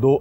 2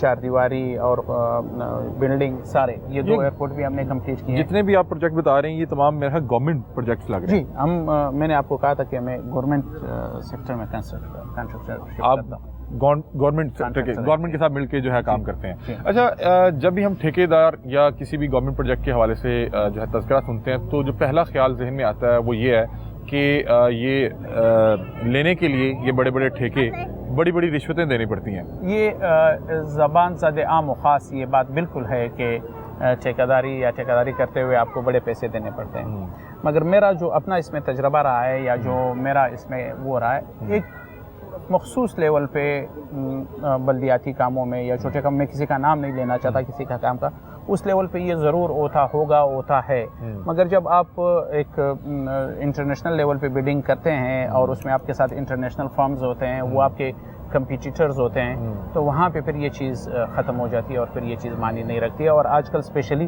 چار دیواری اور بلڈنگ سارے یہ 2 ایئرپورٹ بھی ہم نے کمپلیٹ کیے ہیں. جتنے بھی آپ پروجیکٹ بتا رہے ہیں یہ تمام میرا گورنمنٹ پروجیکٹس لگ رہے ہیں. جی میں نے آپ کو کہا تھا کہ ہمیں گورنمنٹ سیکٹر میں کنسٹرکشن آپ گورنمنٹ کے ساتھ مل کے جو ہے کام کرتے ہیں. اچھا جب بھی ہم ٹھیکیدار یا کسی بھی گورنمنٹ پروجیکٹ کے حوالے سے جو ہے تذکرہ سنتے ہیں تو جو پہلا خیال ذہن میں آتا ہے وہ یہ ہے کہ یہ لینے کے لیے یہ بڑے بڑے ٹھیکے بڑی بڑی رشوتیں دینی پڑتی ہیں. یہ زبان زد عام و خاص یہ بات بالکل ہے کہ ٹھیکیداری کرتے ہوئے آپ کو بڑے پیسے دینے پڑتے ہیں. مگر میرا جو اپنا اس میں تجربہ رہا ہے یا جو میرا اس میں وہ رہا ہے ایک مخصوص لیول پہ بلدیاتی کاموں میں یا چھوٹے کام میں کسی کا نام نہیں لینا چاہتا کسی کا کام کا اس لیول پہ یہ ضرور ہوتا ہے. مگر جب آپ ایک انٹرنیشنل لیول پہ بڈنگ کرتے ہیں اور اس میں آپ کے ساتھ انٹرنیشنل فرمز ہوتے ہیں وہ آپ کے کمپیٹیٹرز ہوتے ہیں تو وہاں پہ پھر یہ چیز ختم ہو جاتی ہے اور پھر یہ چیز معنی نہیں رکھتی ہے. اور آج کل اسپیشلی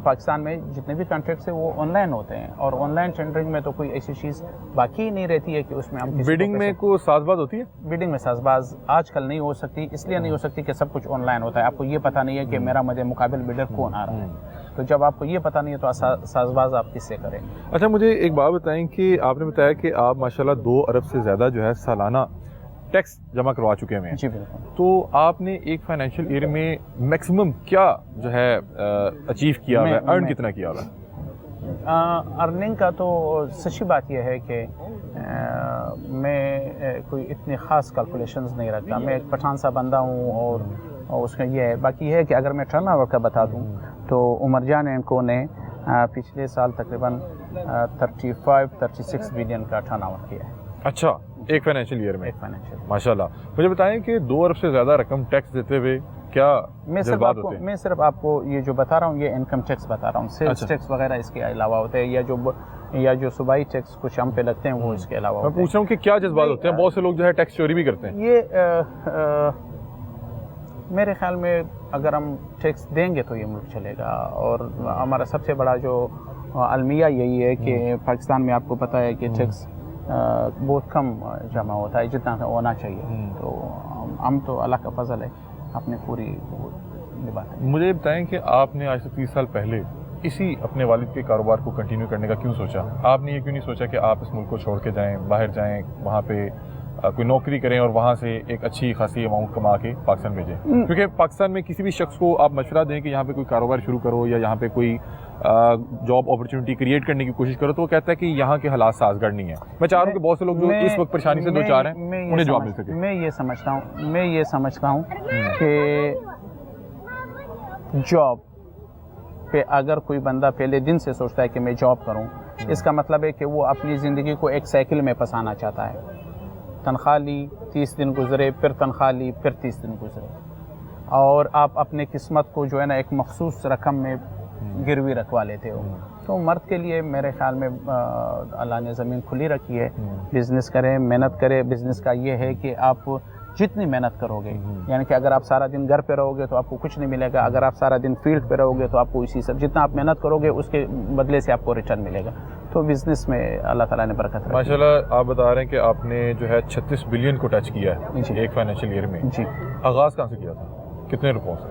پاکستان میں جتنے بھی کانٹریکٹس ہیں وہ آن لائن ہوتے ہیں اور آن لائن ٹینڈرنگ میں تو کوئی ایسی چیز باقی ہی نہیں رہتی ہے کہ اس میں ہم بڈنگ میں کوئی ساز باز ہوتی ہے. بڈنگ میں ساز باز آج کل نہیں ہو سکتی اس لیے نہیں ہو سکتی کہ سب کچھ آن لائن ہوتا ہے. آپ کو یہ پتہ نہیں ہے کہ میرا مدِ مقابل بڈر کون آ رہا ہے تو جب آپ کو یہ پتہ نہیں ہے تو ساز باز آپ کس سے کریں. اچھا مجھے ایک بات بتائیں کہ آپ نے بتایا کہ آپ ماشاءاللہ 2 ارب سے زیادہ جو ہے سالانہ ٹیکس جمع کروا چکے ہیں. جی بالکل. تو آپ نے ایک فائنینشیل ایئر میں میکسیمم کیا جو ہے اچیو کیا ہوا ہے, ارن کتنا کیا ہوا ہے؟ ارننگ کا تو سچی بات یہ ہے کہ میں کوئی اتنی خاص کیلکولیشنز نہیں رکھتا. میں ایک پٹھان سا بندہ ہوں اور اس کا یہ ہے. باقی یہ ہے کہ اگر میں ٹرن اوور کا بتا دوں تو عمر جان اینڈ کو نے پچھلے سال تقریباً 36 بلین کا ٹرن اوور کیا ہے. اچھا ایک فائنینشیل ایئر میں ماشاءاللہ. مجھے بتائیں کہ 2 ارب سے زیادہ رقم ٹیکس دیتے ہوئے کیا جذبات ہوتے ہیں؟ میں صرف آپ کو یہ جو بتا رہا ہوں یہ انکم ٹیکس بتا رہا ہوں. سیلز ٹیکس وغیرہ اس کے علاوہ ہوتے ہیں یا جو صوبائی ٹیکس کچھ ہم پہ لگتے ہیں وہ اس کے علاوہ. میں پوچھ رہا ہوں کہ کیا جذبات ہوتے ہیں؟ بہت سے لوگ جو ہے ٹیکس چوری بھی کرتے ہیں. یہ میرے خیال میں اگر ہم ٹیکس دیں گے تو یہ ملک چلے گا. اور ہمارا سب سے بڑا جو المیہ یہی ہے کہ پاکستان میں آپ کو پتہ ہے کہ ٹیکس بہت کم جمع ہوتا ہے جتنا ہونا چاہیے. تو ہم تو اللہ کا فضل ہے اپنی پوری نبھاتے ہیں. مجھے بتائیں کہ آپ نے آج سے 30 سال پہلے اسی اپنے والد کے کاروبار کو کنٹینیو کرنے کا کیوں سوچا؟ آپ نے یہ کیوں نہیں سوچا کہ آپ اس ملک کو چھوڑ کے جائیں, باہر جائیں, وہاں پہ کوئی نوکری کریں اور وہاں سے ایک اچھی خاصی اماؤنٹ کما کے پاکستان بھیجیں؟ کیونکہ پاکستان میں کسی بھی شخص کو آپ مشورہ دیں کہ یہاں پہ کوئی کاروبار شروع کرو یا یہاں پہ کوئی جاب اپرچونٹی کریٹ کرنے کی کوشش کرو تو وہ کہتا ہے کہ یہاں کے حالات سازگار نہیں ہیں. میں چاہ رہا ہوں کہ بہت سے لوگ جو اس وقت پریشانی سے دو چار ہیں انہیں جواب مل سکے. میں یہ سمجھتا ہوں کہ جاب پہ اگر کوئی بندہ پہلے دن سے سوچتا ہے کہ میں جاب کروں اس کا مطلب ہے کہ وہ اپنی زندگی کو ایک سائیکل میں پھنسانا چاہتا ہے. تنخواہ لی 30 دن گزرے, پھر تنخواہ لی, پھر 30 دن گزرے, اور آپ اپنے قسمت کو جو ہے نا ایک مخصوص رقم میں گروی رکھوا لیتے ہو. تو مرد کے لیے میرے خیال میں اللہ نے زمین کھلی رکھی ہے, بزنس کریں, محنت کرے. بزنس کا یہ ہے کہ آپ جتنی محنت کرو گے, یعنی کہ اگر آپ سارا دن گھر پہ رہو گے تو آپ کو کچھ نہیں ملے گا. اگر آپ سارا دن فیلڈ پہ رہو گے تو آپ کو اسی سب جتنا آپ محنت کرو گے اس کے بدلے سے آپ کو ریٹرن ملے گا. تو بزنس میں اللہ تعالیٰ نے برکت رکھی. ماشاءاللہ آپ بتا رہے ہیں کہ آپ نے جو ہے 36 بلین کو ٹچ کیا ہے ایک فائنینشیل ایئر میں. جی. آغاز کہاں سے کیا تھا, کتنے روپوں سے؟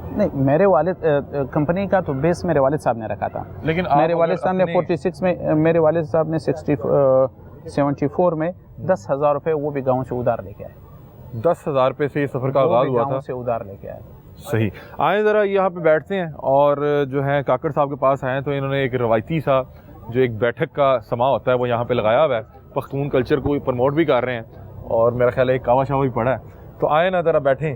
نہیں, میرے والد کمپنی کا تو بیس میرے والد صاحب نے رکھا تھا. لیکن میرے والد صاحب نے 46 میں, میرے والد صاحب نے 74 میں 10,000 روپے وہ بھی گاؤں سے ادھار لے کے آئے. 10,000 روپے سے یہ سفر کا آغاز ہوا تھا. گاؤں سے ادھار لے کے آئے. صحیح. آئیں ذرا یہاں پہ بیٹھتے ہیں اور جو ہے کاکڑ صاحب کے پاس آئے تو انہوں نے ایک روایتی سا جو ایک بیٹھک کا سما ہوتا ہے وہ یہاں پہ لگایا ہوا ہے. پختون کلچر کو پروموٹ بھی کر رہے ہیں اور میرا خیال ہے ایک کعوہ شاوا بھی پڑا ہے. تو آئیں نا ذرا بیٹھیں.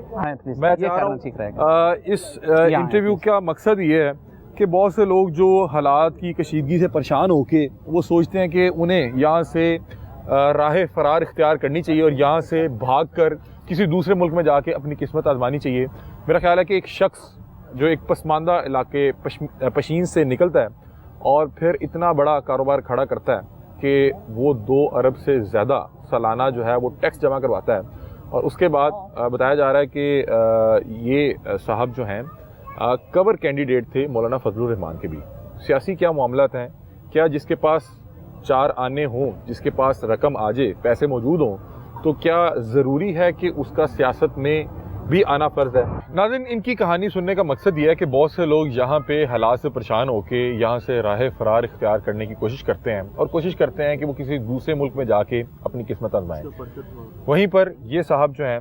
میں چاہ رہا ہوں اس انٹرویو کا مقصد یہ ہے کہ بہت سے لوگ جو حالات کی کشیدگی سے پریشان ہو کے وہ سوچتے ہیں کہ انہیں یہاں سے راہ فرار اختیار کرنی چاہیے اور یہاں سے بھاگ کر کسی دوسرے ملک میں جا کے اپنی قسمت آزمانی چاہیے. میرا خیال ہے کہ ایک شخص جو ایک پسماندہ علاقے پشین سے نکلتا ہے اور پھر اتنا بڑا کاروبار کھڑا کرتا ہے کہ وہ 2 ارب سے زیادہ سالانہ جو ہے وہ ٹیکس جمع کرواتا ہے. اور اس کے بعد بتایا جا رہا ہے کہ یہ صاحب جو ہیں کور کینڈیڈیٹ تھے مولانا فضل الرحمان کے بھی. سیاسی کیا معاملات ہیں, کیا جس کے پاس 4 آنے ہوں, جس کے پاس رقم آ جائے, پیسے موجود ہوں, تو کیا ضروری ہے کہ اس کا سیاست میں بھی آنا فرض ہے. ناظرین، ان کی کہانی سننے کا مقصد یہ ہے کہ بہت سے لوگ یہاں پہ حالات سے پریشان ہو کے یہاں سے راہ فرار اختیار کرنے کی کوشش کرتے ہیں اور کوشش کرتے ہیں کہ وہ کسی دوسرے ملک میں جا کے اپنی قسمت آزمائیں. وہیں پر یہ صاحب جو ہیں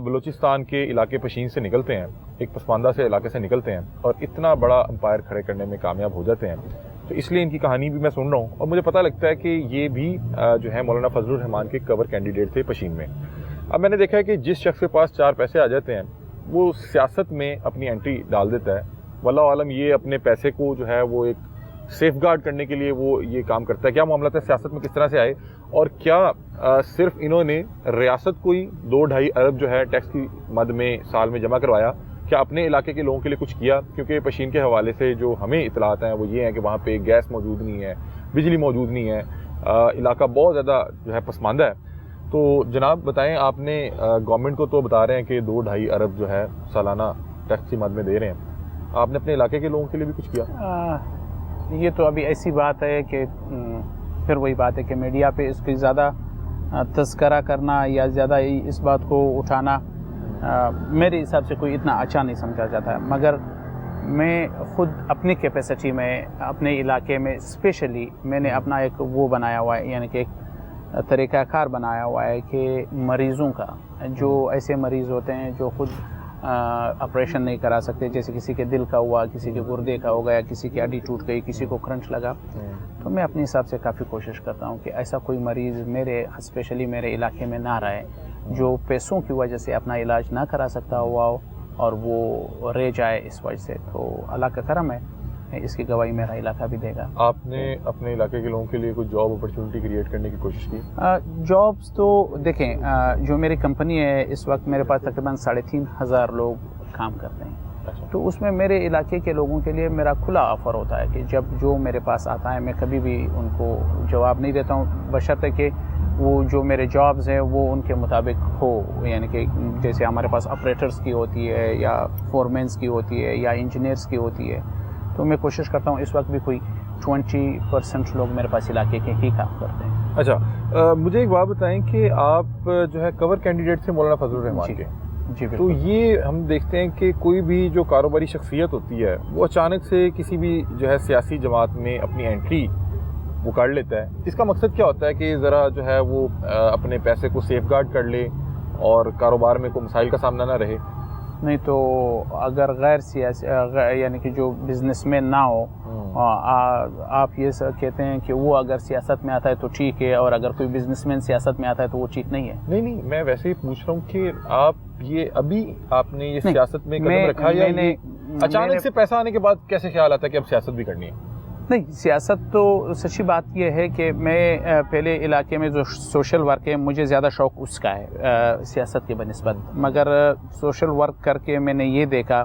بلوچستان کے علاقے پشین سے نکلتے ہیں، ایک پسماندہ سے علاقے سے نکلتے ہیں اور اتنا بڑا امپائر کھڑے کرنے میں کامیاب ہو جاتے ہیں. تو اس لیے ان کی کہانی بھی میں سن رہا ہوں اور مجھے پتہ لگتا ہے کہ یہ بھی جو ہے مولانا فضل الرحمان کے کور کینڈیڈیٹ تھے پشین میں. اب میں نے دیکھا ہے کہ جس شخص کے پاس 4 پیسے آ جاتے ہیں وہ سیاست میں اپنی انٹری ڈال دیتا ہے. واللہ عالم یہ اپنے پیسے کو جو ہے وہ ایک سیف گارڈ کرنے کے لیے وہ یہ کام کرتا ہے. کیا معاملات ہے سیاست میں کس طرح سے آئے اور کیا صرف انہوں نے ریاست کو ہی 2-2.5 ارب جو ہے ٹیکس کی مد میں سال میں جمع کروایا، کیا اپنے علاقے کے لوگوں کے لیے کچھ کیا؟ کیونکہ پشین کے حوالے سے جو ہمیں اطلاعات ہیں وہ یہ ہیں کہ وہاں پہ گیس موجود نہیں ہے، بجلی موجود نہیں ہے، علاقہ بہت زیادہ جو ہے پسماندہ ہے. تو جناب بتائیں، آپ نے گورنمنٹ کو تو بتا رہے ہیں کہ 2-2.5 ارب جو ہے سالانہ ٹیکس کی مد میں دے رہے ہیں، آپ نے اپنے علاقے کے لوگوں کے لیے بھی کچھ کیا؟ یہ تو ابھی ایسی بات ہے کہ پھر وہی بات ہے کہ میڈیا پہ اس کی زیادہ تذکرہ کرنا یا زیادہ اس بات کو اٹھانا میرے حساب سے کوئی اتنا اچھا نہیں سمجھا جاتا ہے. مگر میں خود اپنی کیپیسٹی میں اپنے علاقے میں اسپیشلی میں نے اپنا ایک وہ بنایا ہوا ہے، یعنی کہ ایک طریقہ کار بنایا ہوا ہے کہ مریضوں کا، جو ایسے مریض ہوتے ہیں جو خود آپریشن نہیں کرا سکتے، جیسے کسی کے دل کا ہوا، کسی کے گردے کا ہو گیا، کسی کی ہڈی ٹوٹ گئی، کسی کو کرنٹ لگا، تو میں اپنے حساب سے کافی کوشش کرتا ہوں کہ ایسا کوئی مریض میرے اسپیشلی میرے علاقے میں نہ رہے جو پیسوں کی وجہ سے اپنا علاج نہ کرا سکتا ہوا ہو اور وہ رہ جائے اس وجہ سے. تو اللہ کا کرم ہے، اس کی گواہی میرا علاقہ بھی دے گا. آپ نے اپنے علاقے کے لوگوں کے لیے کوئی جاب اپرچونٹی کریٹ کرنے کی کوشش کی؟ جابس تو دیکھیں، جو میری کمپنی ہے اس وقت میرے پاس تقریباً 3,500 لوگ کام کرتے ہیں. تو اس میں میرے علاقے کے لوگوں کے لیے میرا کھلا آفر ہوتا ہے کہ جب جو میرے پاس آتا ہے میں کبھی بھی ان کو جواب نہیں دیتا ہوں، بشرطے کہ وہ جو میرے جابز ہیں وہ ان کے مطابق ہو. یعنی کہ جیسے ہمارے پاس آپریٹرز کی ہوتی ہے یا فورمینس کی ہوتی ہے یا انجینئرس کی ہوتی ہے، تو میں کوشش کرتا ہوں. اس وقت بھی کوئی 20% لوگ میرے پاس علاقے کے ہی کام کرتے ہیں. اچھا، مجھے ایک بات بتائیں کہ آپ جو ہے کور کینڈیڈیٹ تھے مولانا فضل الرحمان کے. جی تو یہ ہم دیکھتے ہیں کہ کوئی بھی جو کاروباری شخصیت ہوتی ہے وہ اچانک سے کسی بھی جو ہے سیاسی جماعت میں اپنی انٹری وہ کر لیتا ہے. اس کا مقصد کیا ہوتا ہے کہ ذرا جو ہے وہ اپنے پیسے کو سیف گارڈ کر لے اور کاروبار میں کوئی مسائل کا سامنا نہ رہے؟ نہیں تو اگر غیر سیاسی یعنی کہ جو بزنس مین نہ ہو، آپ یہ کہتے ہیں کہ وہ اگر سیاست میں آتا ہے تو ٹھیک ہے اور اگر کوئی بزنس مین سیاست میں آتا ہے تو وہ ٹھیک نہیں ہے؟ نہیں، میں ویسے ہی پوچھ رہا ہوں کہ آپ نے یہ سیاست میں قدم رکھا یا اچانک سے پیسہ آنے کے بعد کیسے خیال آتا ہے کہ اب سیاست بھی کرنی ہے؟ نہیں، سیاست تو سچی بات یہ ہے کہ میں پہلے علاقے میں جو سوشل ورک ہے مجھے زیادہ شوق اس کا ہے سیاست کے بنسبت. مگر سوشل ورک کر کے میں نے یہ دیکھا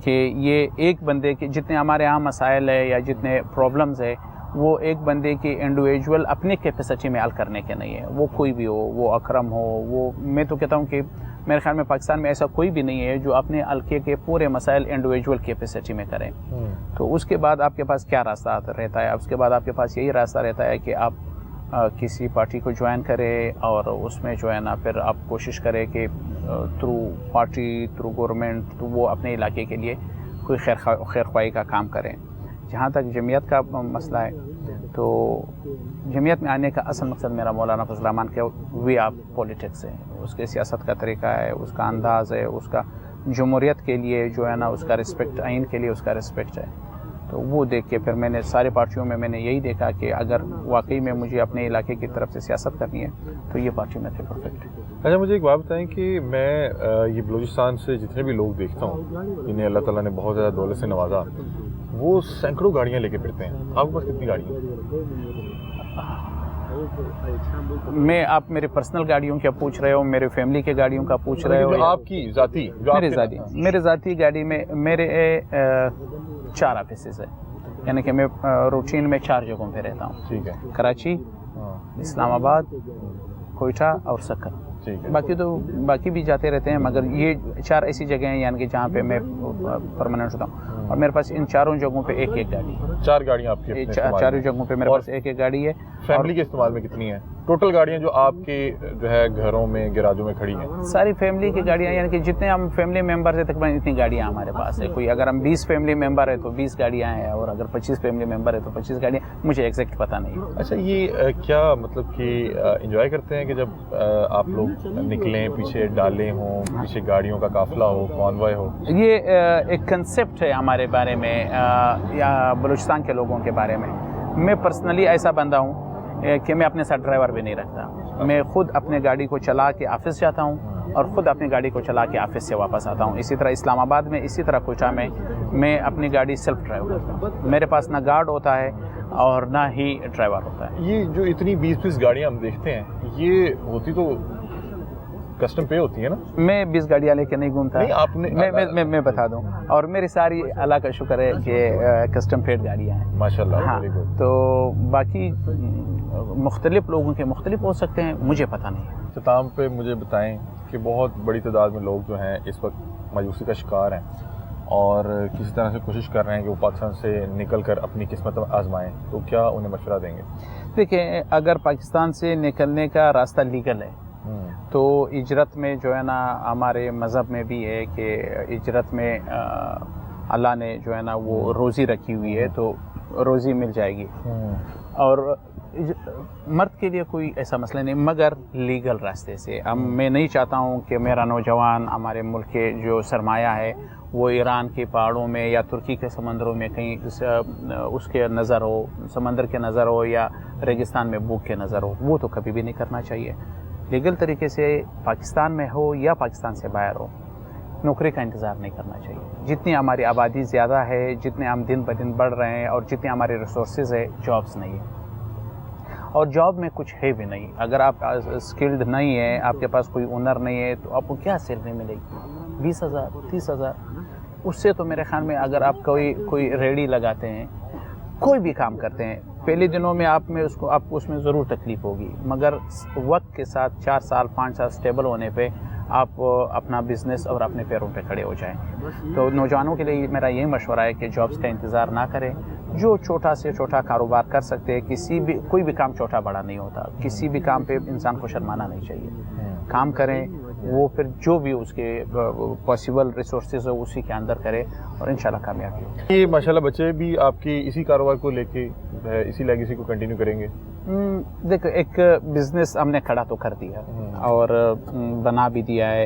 کہ یہ ایک بندے کے جتنے ہمارے یہاں مسائل ہے یا جتنے پرابلمز ہے وہ ایک بندے کی انڈیویجول اپنی کیپیسٹی میں حل کرنے کے نہیں ہے. وہ کوئی بھی ہو، وہ اکرم ہو، وہ میں تو کہتا ہوں کہ میرے خیال میں پاکستان میں ایسا کوئی بھی نہیں ہے جو اپنے حلقے کے پورے مسائل انڈیویجول کیپیسٹی میں کریں. تو اس کے بعد آپ کے پاس کیا راستہ رہتا ہے؟ اس کے بعد آپ کے پاس یہی راستہ رہتا ہے کہ آپ کسی پارٹی کو جوائن کرے اور اس میں جو ہے نا پھر آپ کوشش کریں کہ تھرو پارٹی، تھرو گورنمنٹ، تو وہ اپنے علاقے کے لیے کوئی خیر خواہی کا کام کریں. جہاں تک جمعیت کا مسئلہ ہے تو جمعیت میں آنے کا اصل مقصد میرا مولانا فضل الرحمان کے وے آف پولیٹکس ہے. اس کے سیاست کا طریقہ ہے، اس کا انداز ہے، اس کا جمہوریت کے لیے جو ہے نا اس کا رسپیکٹ، آئین کے لیے اس کا رسپیکٹ ہے. تو وہ دیکھ کے پھر میں نے سارے پارٹیوں میں نے یہی دیکھا کہ اگر واقعی میں مجھے اپنے علاقے کی طرف سے سیاست کرنی ہے تو یہ پارٹی میں تھے پرفیکٹ. اچھا، مجھے ایک بات بتائیں کہ میں یہ بلوچستان سے جتنے بھی لوگ دیکھتا ہوں جنہیں اللہ تعالیٰ نے بہت زیادہ دولت سے نوازا، وہ سینکڑوں گاڑیاں لے کے پھرتے ہیں. آپ کے پاس کتنی گاڑیاں ہیں؟ آپ میرے پرسنل گاڑیوں کیا پوچھ رہے ہو، میرے فیملی کے گاڑیوں کا پوچھ رہے ہو؟ آپ کی ذاتی؟ میرے ذاتی گاڑی میں میرے 4 آفیسز ہیں. یعنی کہ میں روٹین میں 4 جگہوں پہ رہتا ہوں. ٹھیک ہے. کراچی، اسلام آباد، کوئٹہ اور سکر. باقی بھی جاتے رہتے ہیں، مگر یہ 4 ایسی جگہ ہیں یعنی کہ جہاں پہ میں پرماننٹ ہوتا ہوں. اور میرے پاس ان 4 جگہوں پہ ایک گاڑی ہے. 4 گاڑیاں آپ کی؟ 4 جگہوں پہ میرے پاس ایک گاڑی ہے. فیملی کے استعمال میں کتنی ہے؟ ٹوٹل گاڑیاں جو آپ کے جو ہے گھروں میں گراجوں میں کھڑی ہیں؟ ساری فیملی کی گاڑیاں، یعنی کہ جتنے ہم فیملی ممبرز ہیں تقریباً اتنی گاڑیاں ہمارے پاس ہے. کوئی اگر ہم 20 فیملی ممبر ہے تو 20 گاڑیاں ہیں، اور اگر 25 فیملی ممبر ہے تو 25 گاڑیاں. مجھے ایگزیکٹ پتہ نہیں. اچھا، یہ کیا مطلب کہ انجوائے کرتے ہیں کہ جب آپ لوگ نکلیں، پیچھے ڈالے ہوں، پیچھے گاڑیوں کا قافلہ ہو، کانوائے ہو؟ یہ ایک کنسیپٹ ہے ہمارے بارے میں یا بلوچستان کے لوگوں کے بارے میں. میں پرسنلی ایسا بندہ ہوں کہ میں اپنے ساتھ ڈرائیور بھی نہیں رکھتا. میں خود اپنے گاڑی کو چلا کے آفس جاتا ہوں اور خود اپنی گاڑی کو چلا کے آفس سے واپس آتا ہوں. اسی طرح اسلام آباد میں، اسی طرح کوچہ میں اپنی گاڑی سیلف ڈرائیو کرتا ہوں. میرے پاس نہ گارڈ ہوتا ہے اور نہ ہی ڈرائیور ہوتا ہے. یہ جو اتنی 20 گاڑیاں ہم دیکھتے ہیں، یہ ہوتی تو کسٹم پے ہوتی ہے نا؟ میں 20 گاڑیاں لے کے نہیں گھومتا. آپ نے میں بتا دوں، اور میری ساری اللہ کا شکر ہے کہ کسٹم پیڈ گاڑیاں ہیں ماشاءاللہ. ہاں، تو باقی مختلف لوگوں کے مختلف ہو سکتے ہیں، مجھے پتہ نہیں. اختتام پہ مجھے بتائیں کہ بہت بڑی تعداد میں لوگ جو ہیں اس وقت مایوسی کا شکار ہیں اور کسی طرح سے کوشش کر رہے ہیں کہ وہ پاکستان سے نکل کر اپنی قسمت آزمائیں، تو کیا انہیں مشورہ دیں گے؟ دیکھیں، اگر پاکستان سے نکلنے کا راستہ لیگل ہے تو ہجرت میں جو ہے نا، ہمارے مذہب میں بھی ہے کہ ہجرت میں اللہ نے جو ہے نا وہ روزی رکھی ہوئی ہے، تو روزی مل جائے گی. اور مرد کے لیے کوئی ایسا مسئلہ نہیں، مگر لیگل راستے سے. میں نہیں چاہتا ہوں کہ میرا نوجوان ہمارے ملک کے جو سرمایہ ہے وہ ایران کے پہاڑوں میں یا ترکی کے سمندروں میں کہیں اس کے نظر ہو، سمندر کے نظر ہو، یا ریگستان میں بھوک کے نظر ہو. وہ تو کبھی بھی نہیں کرنا چاہیے. لیگل طریقے سے پاکستان میں ہو یا پاکستان سے باہر ہو، نوکری کا انتظار نہیں کرنا چاہیے. جتنی ہماری آبادی زیادہ ہے، جتنے ہم دن بدن بڑھ رہے ہیں، اور جتنے ہمارے ریسورسز ہے، جابس نہیں ہے. اور جاب میں کچھ ہے بھی نہیں. اگر آپ اسکلڈ نہیں ہیں، آپ کے پاس کوئی ہنر نہیں ہے، تو آپ کو کیا سیلری ملے گی؟ 20,000 30,000. اس سے تو میرے خیال میں اگر آپ کوئی ریڑھی لگاتے ہیں، کوئی بھی کام کرتے ہیں، پہلے دنوں میں آپ کو اس میں ضرور تکلیف ہوگی، مگر وقت کے ساتھ 4 سال 5 سال اسٹیبل ہونے پہ آپ اپنا بزنس اور اپنے پیروں پہ کھڑے ہو جائیں. تو نوجوانوں کے لیے میرا یہی مشورہ ہے کہ جابس کا انتظار نہ کریں. جو چھوٹا سے چھوٹا کاروبار کر سکتے ہیں، کوئی بھی کام چھوٹا بڑا نہیں ہوتا. کسی بھی کام پہ انسان کو شرمانا نہیں چاہیے. کام کریں، وہ پھر جو بھی اس کے پاسبل ریسورسز ہو اسی کے اندر کرے، اور انشاءاللہ کامیابی ہو. یہ ماشاءاللہ بچے بھی آپ کی اسی کاروبار کو لے کے اسی لیگیسی کو کنٹینیو کریں گے؟ دیکھو، ایک بزنس ہم نے کھڑا تو کر دیا اور بنا بھی دیا ہے.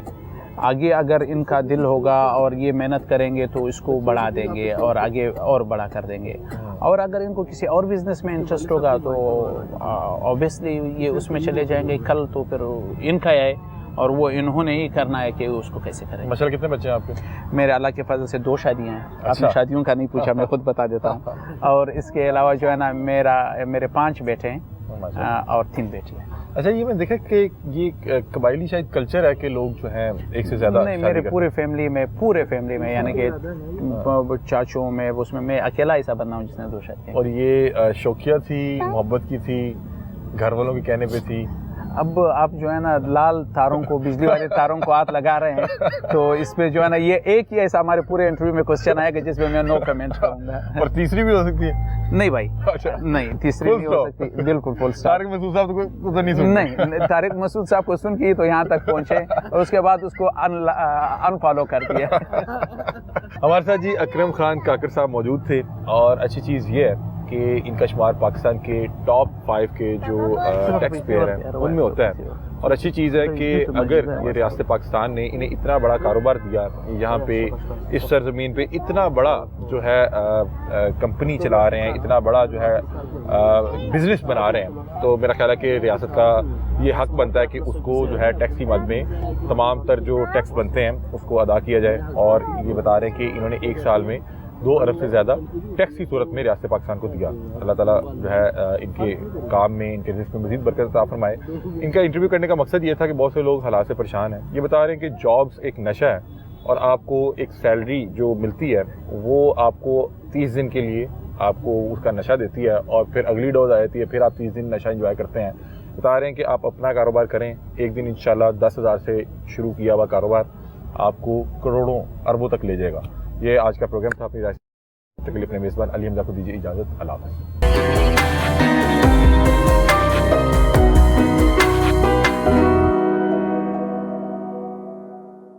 آگے اگر ان کا دل ہوگا اور یہ محنت کریں گے تو اس کو بڑھا دیں گے اور آگے اور بڑا کر دیں گے. اور اگر ان کو کسی اور بزنس میں انٹرسٹ ہوگا تو اوبیسلی یہ اس میں چلے جائیں گے. کل تو پھر ان کا ہے اور وہ انہوں نے ہی کرنا ہے کہ اس کو کیسے کریں. ماشاءاللہ کتنے بچے ہیں آپ کے؟ میرے اللہ کے فضل سے 2 شادیاں ہیں. آپ نے شادیوں کا نہیں پوچھا، میں خود بتا دیتا ہوں. اور اس کے علاوہ جو ہے نا میرے 5 بیٹے ہیں اور 3 بیٹی ہیں. اچھا، یہ میں دیکھا کہ یہ قبائلی شاید کلچر ہے کہ لوگ جو ہیں ایک سے زیادہ نہیں. میرے پورے فیملی میں یعنی کہ چاچوں میں اس میں میں اکیلا ایسا بندہ ہوں جس نے 2 شادیاں. اور یہ شوقیہ تھی، محبت کی تھی، گھر والوں کے کہنے پہ تھی؟ اب آپ جو ہے نا لال تاروں کو، بجلی والے تاروں کو ہاتھ لگا رہے ہیں، تو اس پہ جو ہے نا یہ ایک ہی ایسا ہمارے پورے انٹرویو میں کوسچن آئے گا جس پہ میں نو کمنٹ کروں گا. اور تیسری بھی ہو سکتی ہے؟ نہیں بھائی، نہیں، تیسری نہیں ہو سکتی. بالکل فل اسٹاپ. طارق مسعود صاحب کو نہیں سن؟ نہیں، طارق مسعود صاحب کو سن کی تو یہاں تک پہنچے اور اس کے بعد اس کو انفالو کر دیا. ہمارے ساتھ جی اکرم خان کاکر صاحب موجود تھے، اور اچھی چیز یہ ہے کہ ان کا شمار پاکستان کے ٹاپ 5 کے جو ٹیکس پیئر ہیں ان میں ہوتا ہے. اور اچھی چیز ہے کہ اگر یہ ریاست پاکستان نے انہیں اتنا بڑا کاروبار دیا، یہاں پہ اس سرزمین پہ اتنا بڑا جو ہے کمپنی چلا رہے ہیں، اتنا بڑا جو ہے بزنس بنا رہے ہیں، تو میرا خیال ہے کہ ریاست کا یہ حق بنتا ہے کہ اس کو جو ہے ٹیکس کی مد میں تمام تر جو ٹیکس بنتے ہیں اس کو ادا کیا جائے. اور یہ بتا رہے ہیں کہ انہوں نے 1 سال میں 2 ارب سے زیادہ ٹیکس کی صورت میں ریاست پاکستان کو دیا. اللہ تعالیٰ جو ہے ان کے کام میں، ان کے رزق میں مزید برکت عطا فرمائے. ان کا انٹرویو کرنے کا مقصد یہ تھا کہ بہت سے لوگ حالات سے پریشان ہیں. یہ بتا رہے ہیں کہ جابس ایک نشہ ہے، اور آپ کو ایک سیلری جو ملتی ہے وہ آپ کو 30 دن کے لیے آپ کو اس کا نشہ دیتی ہے، اور پھر اگلی ڈوز آ جاتی ہے، پھر آپ 30 دن نشہ انجوائے کرتے ہیں. بتا رہے ہیں کہ آپ اپنا کاروبار کریں، ایک دن انشاءاللہ 10,000 سے شروع کیا ہوا کاروبار آپ کو کروڑوں اربوں تک لے جائے گا. یہ آج کا پروگرام تھا. اپنی رائے تکلیف نے میزبان علی حمزہ کو دیجیے اجازت. اللہ حافظ.